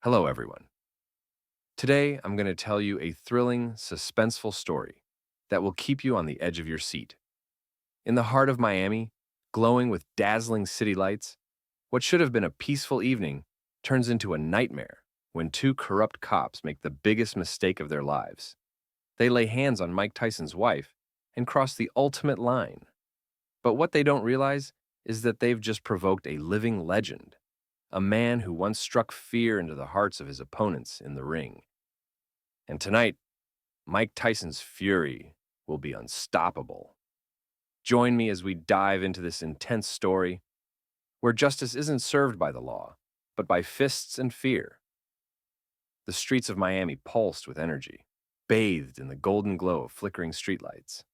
Hello, everyone. Today, I'm going to tell you a thrilling, suspenseful story that will keep you on the edge of your seat. In the heart of Miami, glowing with dazzling city lights, what should have been a peaceful evening turns into a nightmare when two corrupt cops make the biggest mistake of their lives. They lay hands on Mike Tyson's wife and cross the ultimate line. But what they don't realize is that they've just provoked a living legend, a man who once struck fear into the hearts of his opponents in the ring. And tonight, Mike Tyson's fury will be unstoppable. Join me as we dive into this intense story where justice isn't served by the law, but by fists and fear. The streets of Miami pulsed with energy, bathed in the golden glow of flickering streetlights.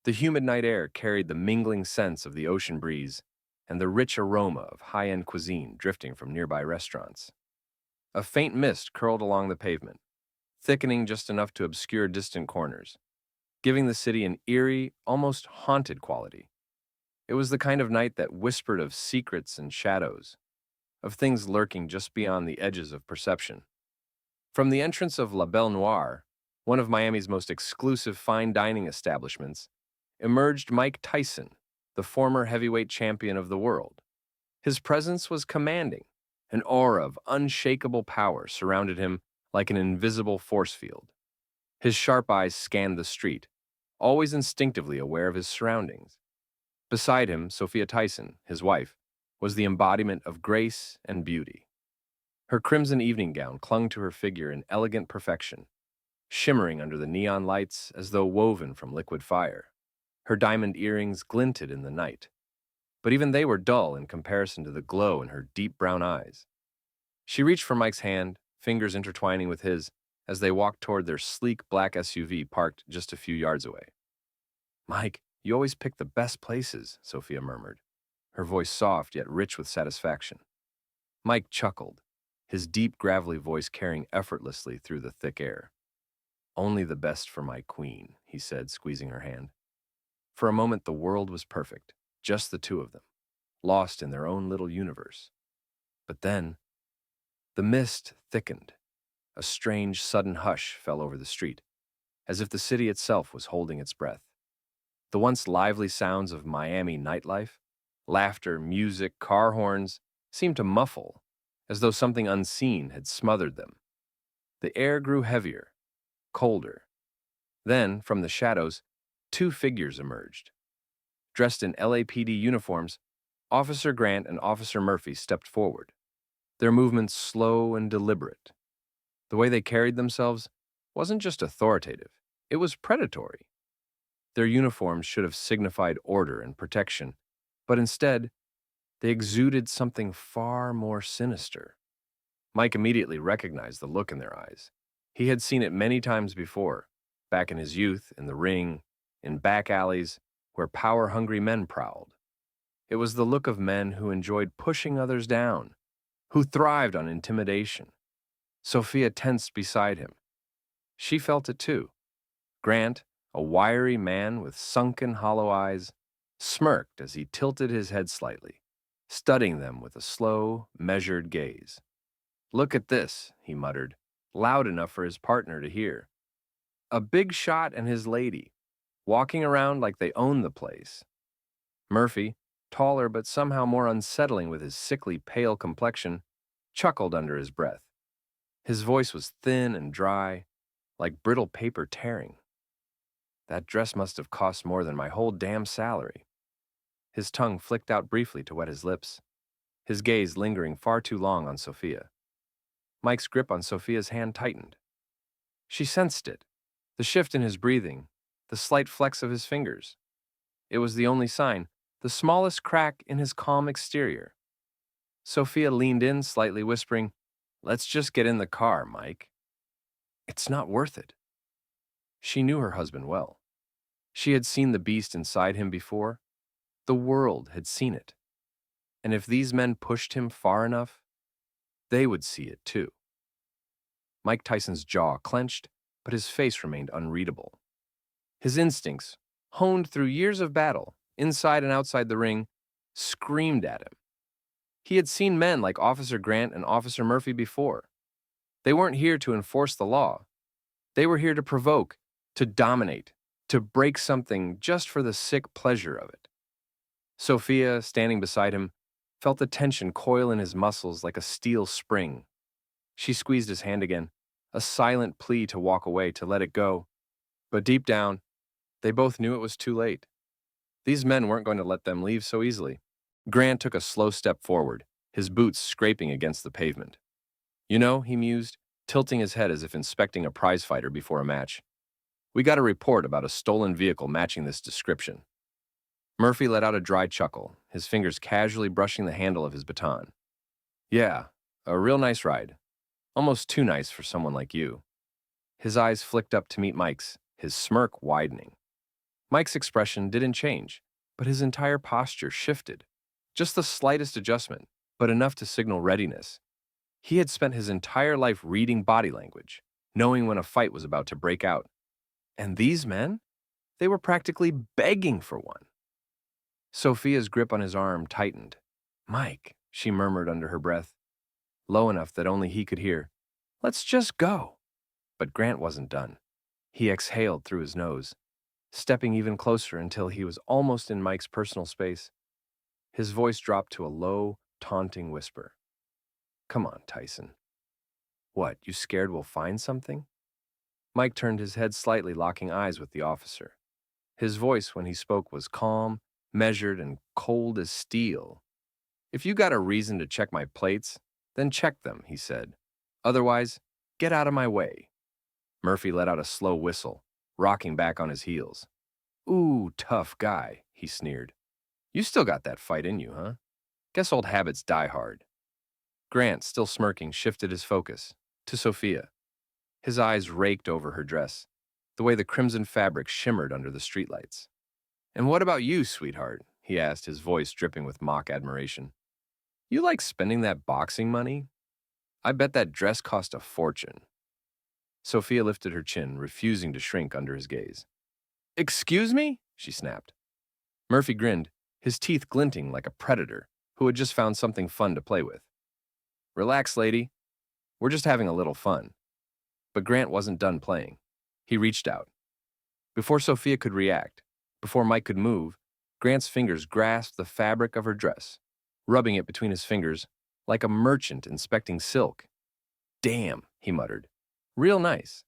The humid night air carried the mingling scents of the ocean breeze and the rich aroma of high-end cuisine drifting from nearby restaurants. A faint mist curled along the pavement, thickening just enough to obscure distant corners, giving the city an eerie, almost haunted quality. It was the kind of night that whispered of secrets and shadows, of things lurking just beyond the edges of perception. From the entrance of La Belle Noire, one of Miami's most exclusive fine dining establishments, emerged Mike Tyson, the former heavyweight champion of the world. His presence was commanding. An aura of unshakable power surrounded him like an invisible force field. His sharp eyes scanned the street, always instinctively aware of his surroundings. Beside him, Sophia Tyson, his wife, was the embodiment of grace and beauty. Her crimson evening gown clung to her figure in elegant perfection, shimmering under the neon lights as though woven from liquid fire. Her diamond earrings glinted in the night, but even they were dull in comparison to the glow in her deep brown eyes. She reached for Mike's hand, fingers intertwining with his, as they walked toward their sleek black SUV parked just a few yards away. "Mike, you always pick the best places," Sophia murmured, her voice soft yet rich with satisfaction. Mike chuckled, his deep, gravelly voice carrying effortlessly through the thick air. "Only the best for my queen," he said, squeezing her hand. For a moment, the world was perfect, just the two of them, lost in their own little universe. But then, the mist thickened. A strange, sudden hush fell over the street, as if the city itself was holding its breath. The once lively sounds of Miami nightlife, laughter, music, car horns, seemed to muffle, as though something unseen had smothered them. The air grew heavier, colder. Then, from the shadows, two figures emerged. Dressed in LAPD uniforms, Officer Grant and Officer Murphy stepped forward, their movements slow and deliberate. The way they carried themselves wasn't just authoritative, it was predatory. Their uniforms should have signified order and protection, but instead, they exuded something far more sinister. Mike immediately recognized the look in their eyes. He had seen it many times before, back in his youth, in the ring, in back alleys, where power-hungry men prowled. It was the look of men who enjoyed pushing others down, who thrived on intimidation. Sophia tensed beside him. She felt it too. Grant, a wiry man with sunken, hollow eyes, smirked as he tilted his head slightly, studying them with a slow, measured gaze. "Look at this," he muttered, loud enough for his partner to hear. "A big shot and his lady, walking around like they own the place." Murphy, taller but somehow more unsettling with his sickly, pale complexion, chuckled under his breath. His voice was thin and dry, like brittle paper tearing. "That dress must have cost more than my whole damn salary." His tongue flicked out briefly to wet his lips, his gaze lingering far too long on Sophia. Mike's grip on Sophia's hand tightened. She sensed it, the shift in his breathing, the slight flex of his fingers. It was the only sign, the smallest crack in his calm exterior. Sophia leaned in, slightly whispering, "Let's just get in the car, Mike." "It's not worth it." She knew her husband well. She had seen the beast inside him before. The world had seen it. And if these men pushed him far enough, they would see it too. Mike Tyson's jaw clenched, but his face remained unreadable. His instincts, honed through years of battle, inside and outside the ring, screamed at him. He had seen men like Officer Grant and Officer Murphy before, They weren't here to enforce the law. They were here to provoke, to dominate, to break something just for the sick pleasure of it. Sophia, standing beside him, felt the tension coil in his muscles like a steel spring. She squeezed his hand again, a silent plea to walk away, to let it go. But deep down, they both knew it was too late. These men weren't going to let them leave so easily. Grant took a slow step forward, his boots scraping against the pavement. You know, he mused, tilting his head as if inspecting a prizefighter before a match. We got a report about a stolen vehicle matching this description. Murphy let out a dry chuckle, his fingers casually brushing the handle of his baton. Yeah, a real nice ride. Almost too nice for someone like you. His eyes flicked up to meet Mike's, his smirk widening. Mike's expression didn't change, but his entire posture shifted. Just the slightest adjustment, but enough to signal readiness. He had spent his entire life reading body language, knowing when a fight was about to break out. And these men? They were practically begging for one. Sophia's grip on his arm tightened. Mike, she murmured under her breath, low enough that only he could hear. Let's just go. But Grant wasn't done. He exhaled through his nose, stepping even closer until he was almost in Mike's personal space. His voice dropped to a low, taunting whisper. Come on, Tyson. What, you scared we'll find something? Mike turned his head slightly, locking eyes with the officer. His voice, when he spoke, was calm, measured, and cold as steel. If you got a reason to check my plates, then check them, he said. Otherwise, get out of my way. Murphy let out a slow whistle, rocking back on his heels. Ooh, tough guy, he sneered. You still got that fight in you, huh? Guess old habits die hard. Grant, still smirking, shifted his focus to Sophia. His eyes raked over her dress, the way the crimson fabric shimmered under the streetlights. And what about you, sweetheart? He asked, his voice dripping with mock admiration. You like spending that boxing money? I bet that dress cost a fortune. Sophia lifted her chin, refusing to shrink under his gaze. Excuse me? She snapped. Murphy grinned, his teeth glinting like a predator who had just found something fun to play with. Relax, lady. We're just having a little fun. But Grant wasn't done playing. He reached out. Before Sophia could react, before Mike could move, Grant's fingers grasped the fabric of her dress, rubbing it between his fingers like a merchant inspecting silk. Damn, he muttered. Real nice.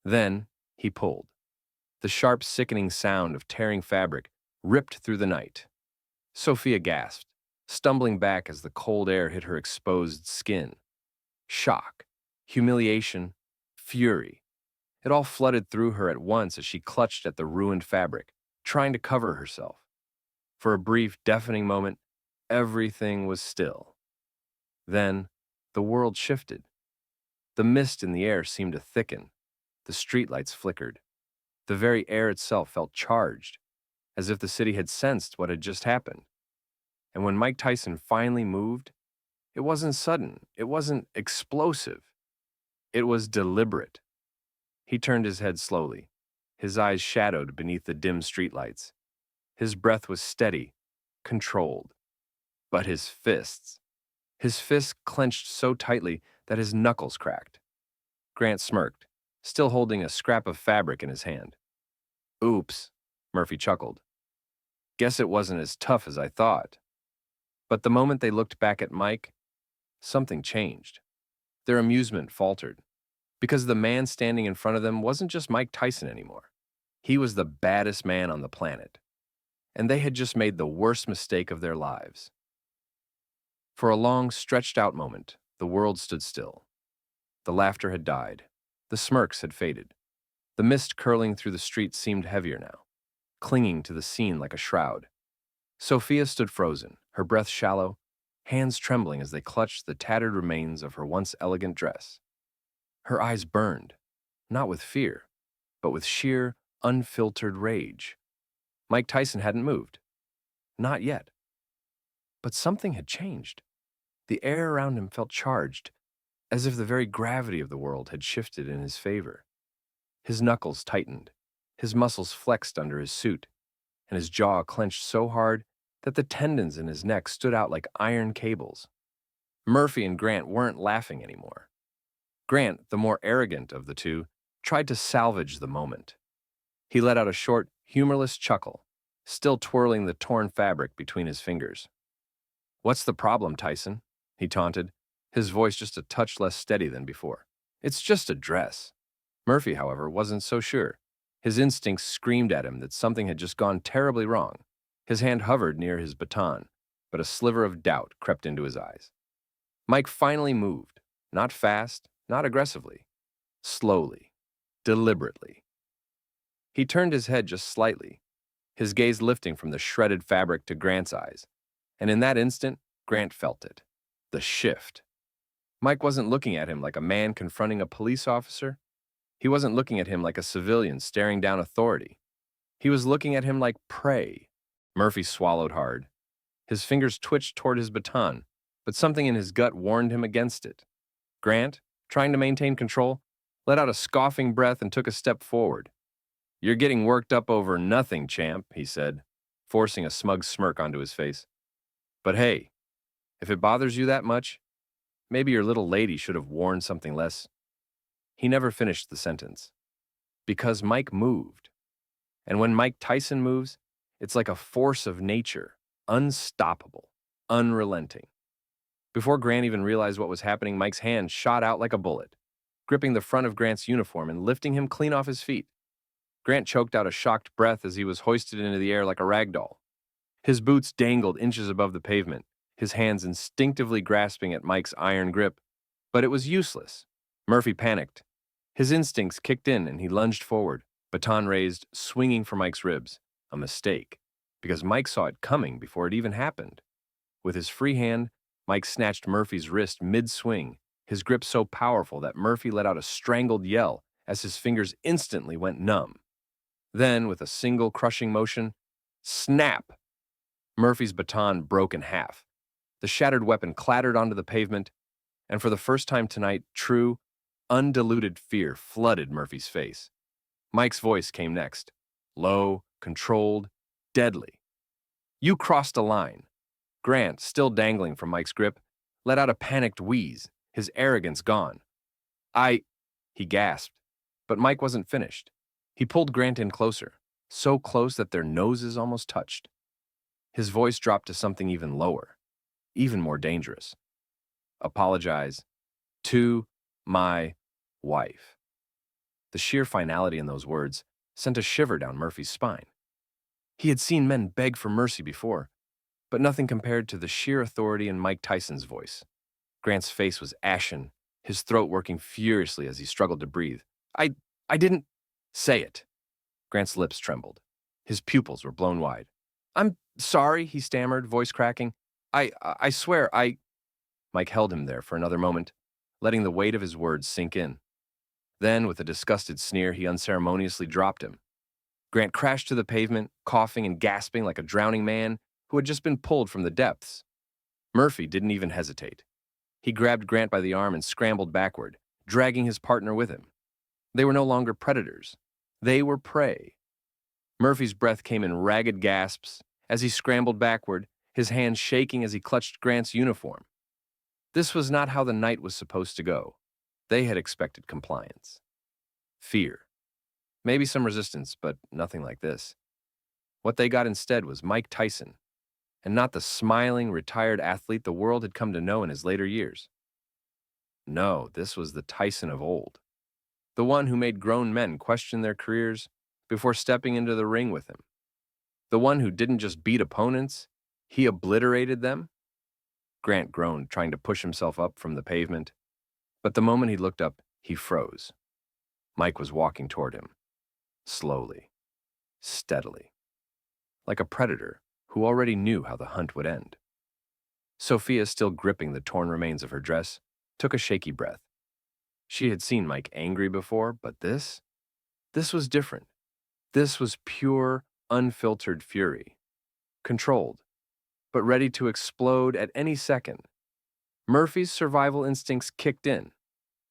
Then he pulled. The sharp, sickening sound of tearing fabric ripped through the night. Sophia gasped, stumbling back as the cold air hit her exposed skin. Shock, humiliation, fury. It all flooded through her at once as she clutched at the ruined fabric, trying to cover herself. For a brief, deafening moment, everything was still. Then, the world shifted. The mist in the air seemed to thicken. The streetlights flickered. The very air itself felt charged, as if the city had sensed what had just happened. And when Mike Tyson finally moved, it wasn't sudden, it wasn't explosive. It was deliberate. He turned his head slowly, his eyes shadowed beneath the dim streetlights. His breath was steady, controlled. But his fists clenched so tightly that his knuckles cracked. Grant smirked, still holding a scrap of fabric in his hand. Oops, Murphy chuckled. Guess it wasn't as tough as I thought. But the moment they looked back at Mike, something changed. Their amusement faltered, because the man standing in front of them wasn't just Mike Tyson anymore. He was the baddest man on the planet, and they had just made the worst mistake of their lives. For a long, stretched-out moment, the world stood still. The laughter had died. The smirks had faded. The mist curling through the streets seemed heavier now, clinging to the scene like a shroud. Sophia stood frozen, her breath shallow, hands trembling as they clutched the tattered remains of her once elegant dress. Her eyes burned, not with fear, but with sheer, unfiltered rage. Mike Tyson hadn't moved. Not yet. But something had changed. The air around him felt charged, as if the very gravity of the world had shifted in his favor. His knuckles tightened, his muscles flexed under his suit, and his jaw clenched so hard that the tendons in his neck stood out like iron cables. Murphy and Grant weren't laughing anymore. Grant, the more arrogant of the two, tried to salvage the moment. He let out a short, humorless chuckle, still twirling the torn fabric between his fingers. "What's the problem, Tyson?" he taunted, his voice just a touch less steady than before. "It's just a dress." Murphy, however, wasn't so sure. His instincts screamed at him that something had just gone terribly wrong. His hand hovered near his baton, but a sliver of doubt crept into his eyes. Mike finally moved, not fast, not aggressively, slowly, deliberately. He turned his head just slightly, his gaze lifting from the shredded fabric to Grant's eyes, and in that instant, Grant felt it. The shift. Mike wasn't looking at him like a man confronting a police officer. He wasn't looking at him like a civilian staring down authority. He was looking at him like prey. Murphy swallowed hard. His fingers twitched toward his baton, but something in his gut warned him against it. Grant, trying to maintain control, let out a scoffing breath and took a step forward. "You're getting worked up over nothing, champ," he said, forcing a smug smirk onto his face. "But hey, if it bothers you that much, maybe your little lady should have worn something less." He never finished the sentence. Because Mike moved. And when Mike Tyson moves, it's like a force of nature, unstoppable, unrelenting. Before Grant even realized what was happening, Mike's hand shot out like a bullet, gripping the front of Grant's uniform and lifting him clean off his feet. Grant choked out a shocked breath as he was hoisted into the air like a rag doll. His boots dangled inches above the pavement, his hands instinctively grasping at Mike's iron grip. But it was useless. Murphy panicked. His instincts kicked in and he lunged forward, baton raised, swinging for Mike's ribs. A mistake, because Mike saw it coming before it even happened. With his free hand, Mike snatched Murphy's wrist mid-swing, his grip so powerful that Murphy let out a strangled yell as his fingers instantly went numb. Then, with a single crushing motion, snap! Murphy's baton broke in half. The shattered weapon clattered onto the pavement, and for the first time tonight, true, undiluted fear flooded Murphy's face. Mike's voice came next, low, controlled, deadly. "You crossed a line." Grant, still dangling from Mike's grip, let out a panicked wheeze, his arrogance gone. He gasped, but Mike wasn't finished. He pulled Grant in closer, so close that their noses almost touched. His voice dropped to something even lower, even more dangerous. "Apologize to my wife." The sheer finality in those words sent a shiver down Murphy's spine. He had seen men beg for mercy before, but nothing compared to the sheer authority in Mike Tyson's voice. Grant's face was ashen, his throat working furiously as he struggled to breathe. I didn't say it." Grant's lips trembled. His pupils were blown wide. "I'm sorry," he stammered, voice cracking. I swear, Mike held him there for another moment, letting the weight of his words sink in. Then, with a disgusted sneer, he unceremoniously dropped him. Grant crashed to the pavement, coughing and gasping like a drowning man who had just been pulled from the depths. Murphy didn't even hesitate. He grabbed Grant by the arm and scrambled backward, dragging his partner with him. They were no longer predators. They were prey. Murphy's breath came in ragged gasps as he scrambled backward, his hands shaking as he clutched Grant's uniform. This was not how the night was supposed to go. They had expected compliance. Fear. Maybe some resistance, but nothing like this. What they got instead was Mike Tyson, and not the smiling, retired athlete the world had come to know in his later years. No, this was the Tyson of old. The one who made grown men question their careers before stepping into the ring with him. The one who didn't just beat opponents, he obliterated them. Grant groaned, trying to push himself up from the pavement. But the moment he looked up, he froze. Mike was walking toward him. Slowly. Steadily. Like a predator who already knew how the hunt would end. Sophia, still gripping the torn remains of her dress, took a shaky breath. She had seen Mike angry before, but this was different. This was pure, unfiltered fury. Controlled, but ready to explode at any second. Murphy's survival instincts kicked in.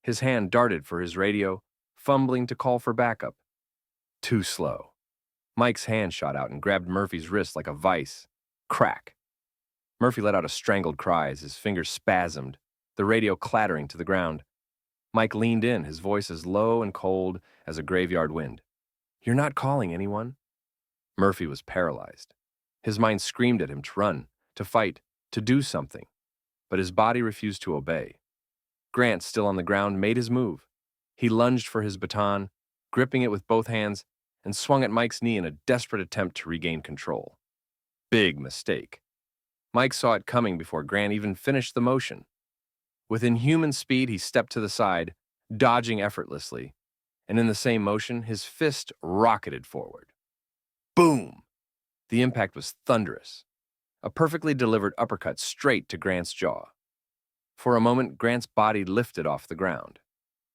His hand darted for his radio, fumbling to call for backup. Too slow. Mike's hand shot out and grabbed Murphy's wrist like a vice. Crack. Murphy let out a strangled cry as his fingers spasmed, the radio clattering to the ground. Mike leaned in, his voice as low and cold as a graveyard wind. "You're not calling anyone?" Murphy was paralyzed. His mind screamed at him to run, to fight, to do something, but his body refused to obey. Grant, still on the ground, made his move. He lunged for his baton, gripping it with both hands, and swung at Mike's knee in a desperate attempt to regain control. Big mistake. Mike saw it coming before Grant even finished the motion. With inhuman speed, he stepped to the side, dodging effortlessly, and in the same motion, his fist rocketed forward. Boom! The impact was thunderous. A perfectly delivered uppercut straight to Grant's jaw. For a moment, Grant's body lifted off the ground.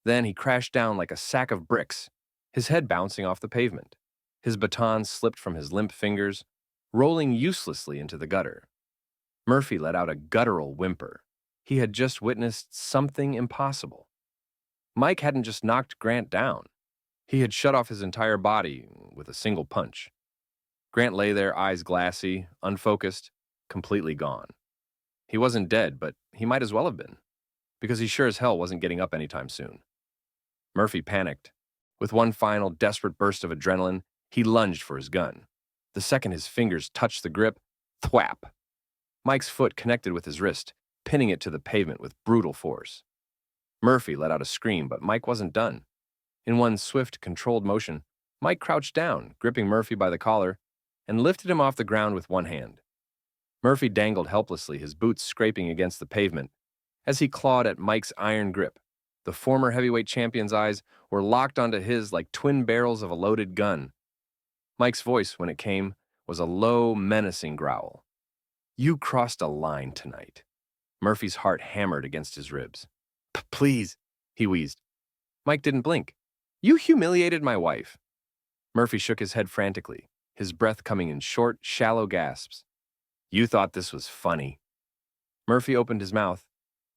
Then he crashed down like a sack of bricks, his head bouncing off the pavement. His baton slipped from his limp fingers, rolling uselessly into the gutter. Murphy let out a guttural whimper. He had just witnessed something impossible. Mike hadn't just knocked Grant down. He had shut off his entire body with a single punch. Grant lay there, eyes glassy, unfocused, completely gone. He wasn't dead, but he might as well have been, because he sure as hell wasn't getting up anytime soon. Murphy panicked. With one final desperate burst of adrenaline, he lunged for his gun. The second his fingers touched the grip, thwap! Mike's foot connected with his wrist, pinning it to the pavement with brutal force. Murphy let out a scream, but Mike wasn't done. In one swift, controlled motion, Mike crouched down, gripping Murphy by the collar, and lifted him off the ground with one hand. Murphy dangled helplessly, his boots scraping against the pavement, as he clawed at Mike's iron grip. The former heavyweight champion's eyes were locked onto his like twin barrels of a loaded gun. Mike's voice, when it came, was a low, menacing growl. "You crossed a line tonight." Murphy's heart hammered against his ribs. "Please," he wheezed. Mike didn't blink. "You humiliated my wife." Murphy shook his head frantically, his breath coming in short, shallow gasps. "You thought this was funny." Murphy opened his mouth,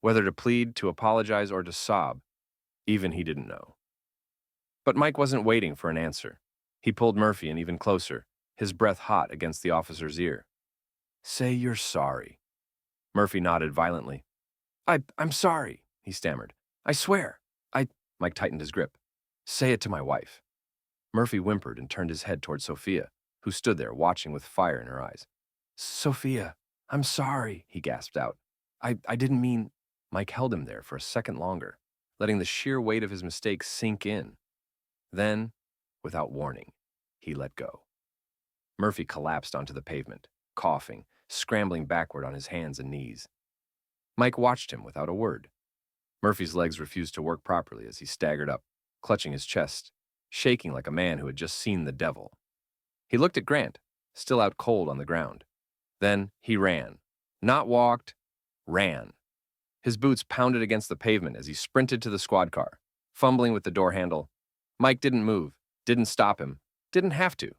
whether to plead, to apologize, or to sob. Even he didn't know. But Mike wasn't waiting for an answer. He pulled Murphy in even closer, his breath hot against the officer's ear. "Say you're sorry." Murphy nodded violently. I'm sorry," he stammered. "I swear. Mike tightened his grip. "Say it to my wife." Murphy whimpered and turned his head toward Sophia, who stood there watching with fire in her eyes. "Sophia, I'm sorry," he gasped out. I didn't mean—" Mike held him there for a second longer, letting the sheer weight of his mistake sink in. Then, without warning, he let go. Murphy collapsed onto the pavement, coughing, scrambling backward on his hands and knees. Mike watched him without a word. Murphy's legs refused to work properly as he staggered up, clutching his chest, shaking like a man who had just seen the devil. He looked at Grant, still out cold on the ground. Then he ran. Not walked, ran. His boots pounded against the pavement as he sprinted to the squad car, fumbling with the door handle. Mike didn't move, didn't stop him, didn't have to.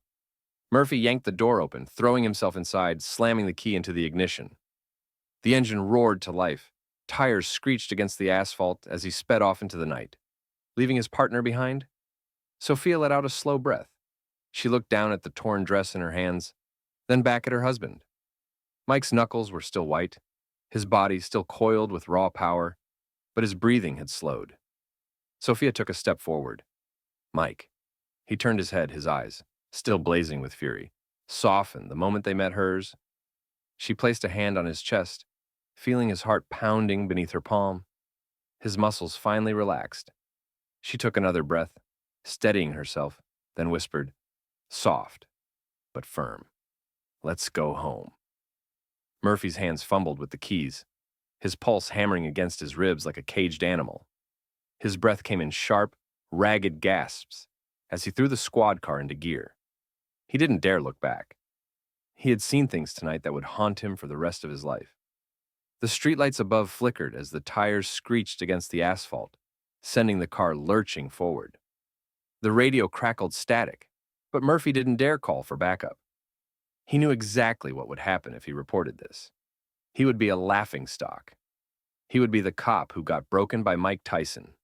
Murphy yanked the door open, throwing himself inside, slamming the key into the ignition. The engine roared to life. Tires screeched against the asphalt as he sped off into the night. Leaving his partner behind? Sophia let out a slow breath. She looked down at the torn dress in her hands, then back at her husband. Mike's knuckles were still white, his body still coiled with raw power, but his breathing had slowed. Sophia took a step forward. "Mike." He turned his head, his eyes, still blazing with fury, softened the moment they met hers. She placed a hand on his chest, feeling his heart pounding beneath her palm. His muscles finally relaxed. She took another breath, steadying herself, then whispered, soft but firm, "Let's go home." Murphy's hands fumbled with the keys, his pulse hammering against his ribs like a caged animal. His breath came in sharp, ragged gasps as he threw the squad car into gear. He didn't dare look back. He had seen things tonight that would haunt him for the rest of his life. The streetlights above flickered as the tires screeched against the asphalt, sending the car lurching forward. The radio crackled static, but Murphy didn't dare call for backup. He knew exactly what would happen if he reported this. He would be a laughingstock. He would be the cop who got broken by Mike Tyson.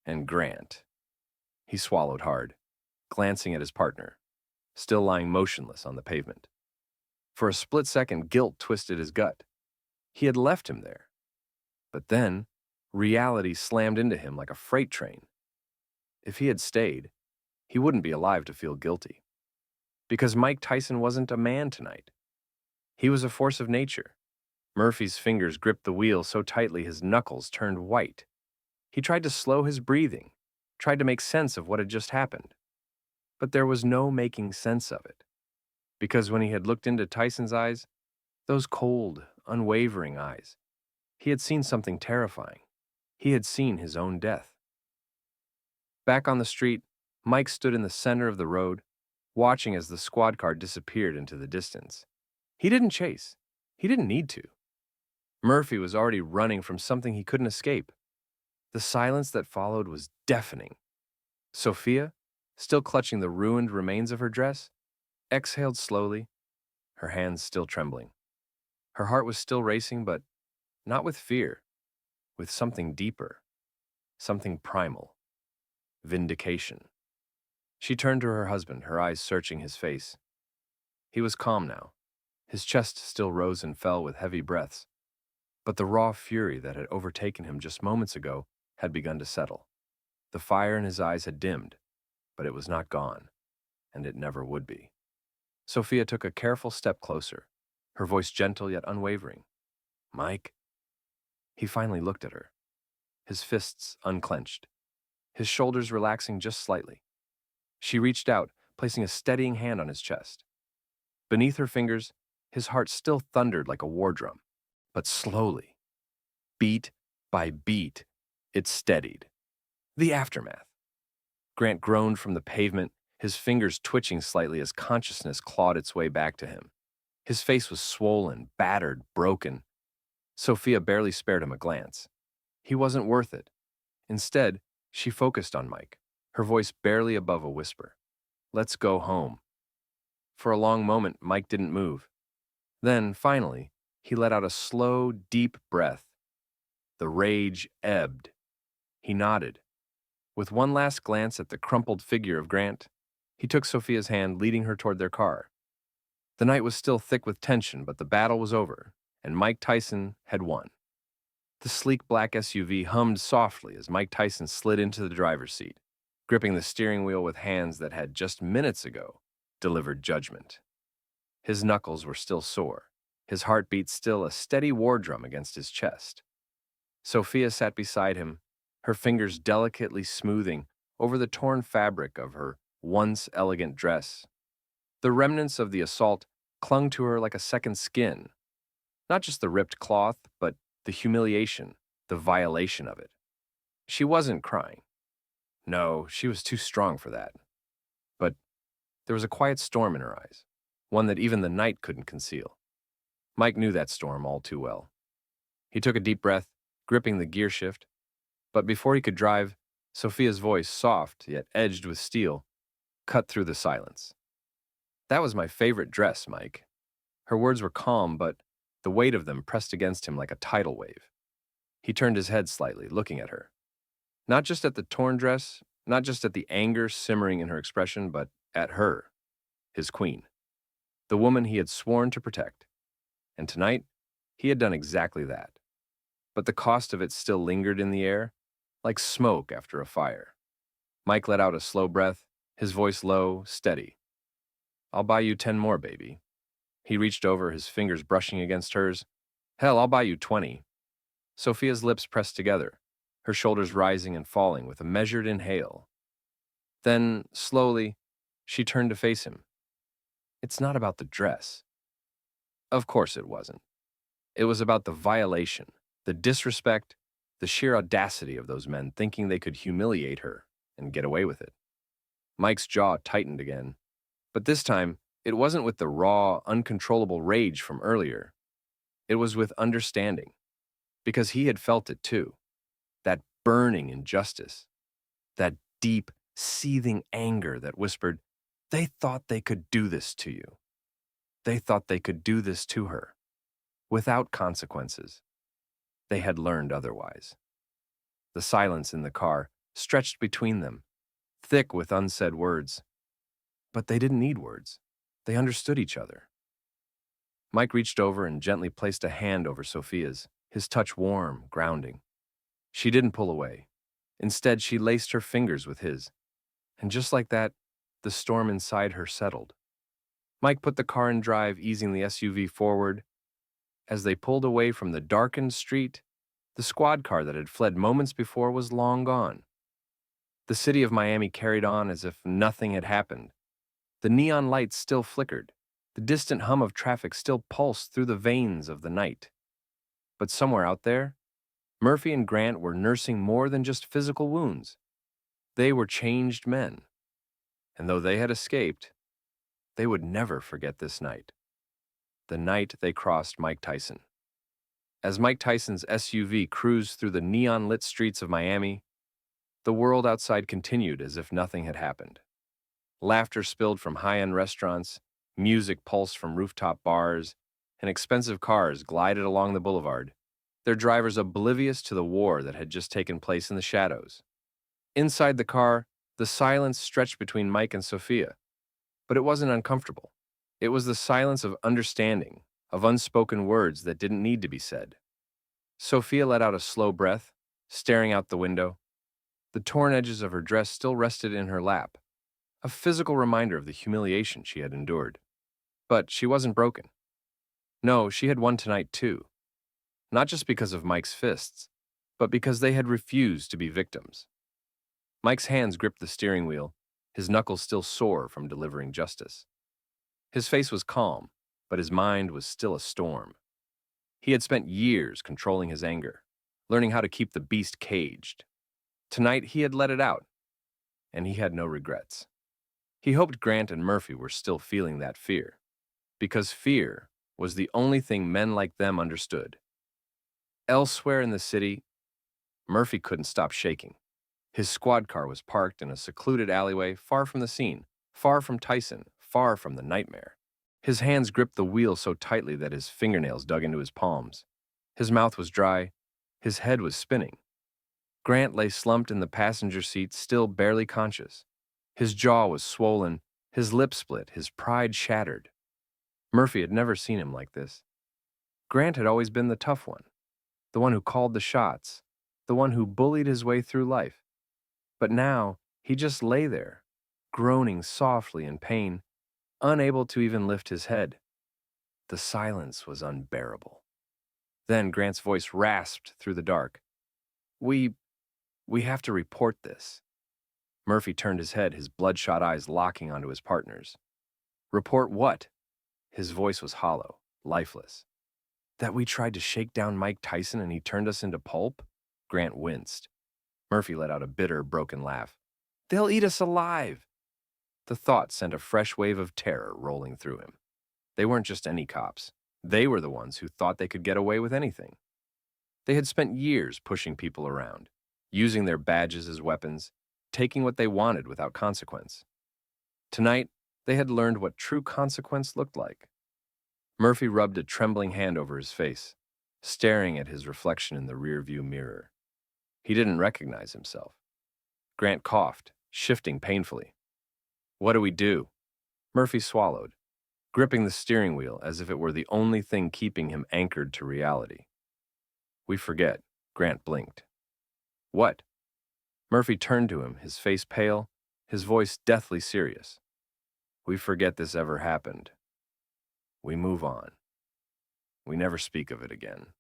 And Grant. He swallowed hard, glancing at his partner, still lying motionless on the pavement. For a split second, guilt twisted his gut. He had left him there. But then, Reality slammed into him like a freight train. If he had stayed, he wouldn't be alive to feel guilty. Because Mike Tyson wasn't a man tonight. He was a force of nature. Murphy's fingers gripped the wheel so tightly his knuckles turned white. He tried to slow his breathing, tried to make sense of what had just happened. But there was no making sense of it. Because when he had looked into Tyson's eyes, those cold, unwavering eyes, he had seen something terrifying. He had seen his own death. Back on the street, Mike stood in the center of the road, watching as the squad car disappeared into the distance. He didn't chase. He didn't need to. Murphy was already running from something he couldn't escape. The silence that followed was deafening. Sophia, still clutching the ruined remains of her dress, exhaled slowly, her hands still trembling. Her heart was still racing, but not with fear, with something deeper, something primal. Vindication. She turned to her husband, her eyes searching his face. He was calm now. His chest still rose and fell with heavy breaths, but the raw fury that had overtaken him just moments ago had begun to settle. The fire in his eyes had dimmed, but it was not gone, and it never would be. Sophia took a careful step closer, her voice gentle yet unwavering. "Mike?" He finally looked at her, his fists unclenched, his shoulders relaxing just slightly. She reached out, placing a steadying hand on his chest. Beneath her fingers, his heart still thundered like a war drum, but slowly, beat by beat, it steadied. The aftermath. Grant groaned from the pavement, his fingers twitching slightly as consciousness clawed its way back to him. His face was swollen, battered, broken. Sophia barely spared him a glance. He wasn't worth it. Instead, she focused on Mike, her voice barely above a whisper. "Let's go home." For a long moment, Mike didn't move. Then, finally, he let out a slow, deep breath. The rage ebbed. He nodded. With one last glance at the crumpled figure of Grant, he took Sophia's hand, leading her toward their car. The night was still thick with tension, but the battle was over, and Mike Tyson had won. The sleek black SUV hummed softly as Mike Tyson slid into the driver's seat, gripping the steering wheel with hands that had just minutes ago delivered judgment. His knuckles were still sore, his heartbeat still a steady war drum against his chest. Sophia sat beside him, her fingers delicately smoothing over the torn fabric of her once elegant dress. The remnants of the assault clung to her like a second skin, not just the ripped cloth, but the humiliation, the violation of it. She wasn't crying. No, she was too strong for that. But there was a quiet storm in her eyes, one that even the night couldn't conceal. Mike knew that storm all too well. He took a deep breath, gripping the gear shift, but before he could drive, Sophia's voice, soft yet edged with steel, cut through the silence. "That was my favorite dress, Mike." Her words were calm, but the weight of them pressed against him like a tidal wave. He turned his head slightly, looking at her. Not just at the torn dress, not just at the anger simmering in her expression, but at her, his queen, the woman he had sworn to protect. And tonight, he had done exactly that. But the cost of it still lingered in the air, like smoke after a fire. Mike let out a slow breath, his voice low, steady. "I'll buy you 10 more, baby." He reached over, his fingers brushing against hers. "Hell, I'll buy you 20. Sophia's lips pressed together, her shoulders rising and falling with a measured inhale. Then, slowly, she turned to face him. "It's not about the dress." Of course it wasn't. It was about the violation, the disrespect, the sheer audacity of those men thinking they could humiliate her and get away with it. Mike's jaw tightened again, but this time, it wasn't with the raw, uncontrollable rage from earlier. It was with understanding, because he had felt it too. That burning injustice, that deep, seething anger that whispered, they thought they could do this to you. They thought they could do this to her, without consequences. They had learned otherwise. The silence in the car stretched between them, thick with unsaid words. But they didn't need words. They understood each other. Mike reached over and gently placed a hand over Sophia's, his touch warm, grounding. She didn't pull away. Instead, she laced her fingers with his, and just like that, the storm inside her settled. Mike put the car in drive, easing the SUV forward. As they pulled away from the darkened street, the squad car that had fled moments before was long gone. The city of Miami carried on as if nothing had happened. The neon lights still flickered. The distant hum of traffic still pulsed through the veins of the night. But somewhere out there, Murphy and Grant were nursing more than just physical wounds. They were changed men. And though they had escaped, they would never forget this night. The night they crossed Mike Tyson. As Mike Tyson's SUV cruised through the neon-lit streets of Miami, the world outside continued as if nothing had happened. Laughter spilled from high-end restaurants, music pulsed from rooftop bars, and expensive cars glided along the boulevard, their drivers oblivious to the war that had just taken place in the shadows. Inside the car, the silence stretched between Mike and Sophia, but it wasn't uncomfortable. It was the silence of understanding, of unspoken words that didn't need to be said. Sophia let out a slow breath, staring out the window. The torn edges of her dress still rested in her lap, a physical reminder of the humiliation she had endured. But she wasn't broken. No, she had won tonight too. Not just because of Mike's fists, but because they had refused to be victims. Mike's hands gripped the steering wheel, his knuckles still sore from delivering justice. His face was calm, but his mind was still a storm. He had spent years controlling his anger, learning how to keep the beast caged. Tonight he had let it out, and he had no regrets. He hoped Grant and Murphy were still feeling that fear, because fear was the only thing men like them understood. Elsewhere in the city, Murphy couldn't stop shaking. His squad car was parked in a secluded alleyway far from the scene, far from Tyson, far from the nightmare. His hands gripped the wheel so tightly that his fingernails dug into his palms. His mouth was dry. His head was spinning. Grant lay slumped in the passenger seat, still barely conscious. His jaw was swollen, his lips split, his pride shattered. Murphy had never seen him like this. Grant had always been the tough one, the one who called the shots, the one who bullied his way through life. But now, he just lay there, groaning softly in pain, unable to even lift his head. The silence was unbearable. Then Grant's voice rasped through the dark. We have to report this." Murphy turned his head, his bloodshot eyes locking onto his partner's. "Report what?" His voice was hollow, lifeless. "That we tried to shake down Mike Tyson and he turned us into pulp?" Grant winced. Murphy let out a bitter, broken laugh. "They'll eat us alive!" The thought sent a fresh wave of terror rolling through him. They weren't just any cops. They were the ones who thought they could get away with anything. They had spent years pushing people around, using their badges as weapons, taking what they wanted without consequence. Tonight, they had learned what true consequence looked like. Murphy rubbed a trembling hand over his face, staring at his reflection in the rearview mirror. He didn't recognize himself. Grant coughed, shifting painfully. "What do we do?" Murphy swallowed, gripping the steering wheel as if it were the only thing keeping him anchored to reality. "We forget." Grant blinked. "What?" Murphy turned to him, his face pale, his voice deathly serious. "We forget this ever happened. We move on. We never speak of it again."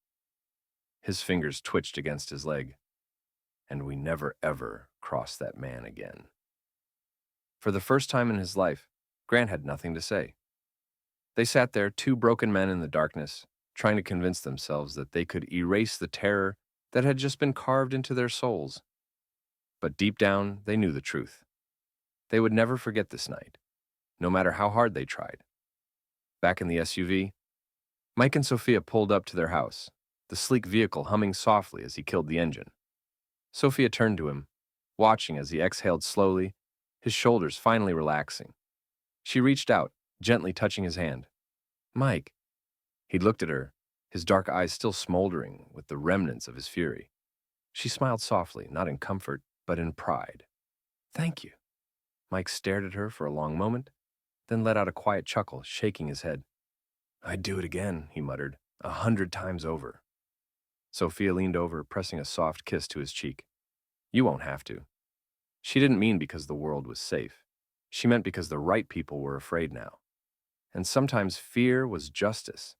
His fingers twitched against his leg. "And we never ever cross that man again." For the first time in his life, Grant had nothing to say. They sat there, two broken men in the darkness, trying to convince themselves that they could erase the terror that had just been carved into their souls. But deep down, they knew the truth. They would never forget this night, no matter how hard they tried. Back in the SUV, Mike and Sophia pulled up to their house, the sleek vehicle humming softly as he killed the engine. Sophia turned to him, watching as he exhaled slowly, his shoulders finally relaxing. She reached out, gently touching his hand. "Mike." He looked at her, his dark eyes still smoldering with the remnants of his fury. She smiled softly, not in comfort, but in pride. "Thank you." Mike stared at her for a long moment, then let out a quiet chuckle, shaking his head. "I'd do it again," he muttered, 100 times over. Sophia leaned over, pressing a soft kiss to his cheek. You won't have to. She didn't mean because the world was safe. She meant because the right people were afraid now. And sometimes fear was justice.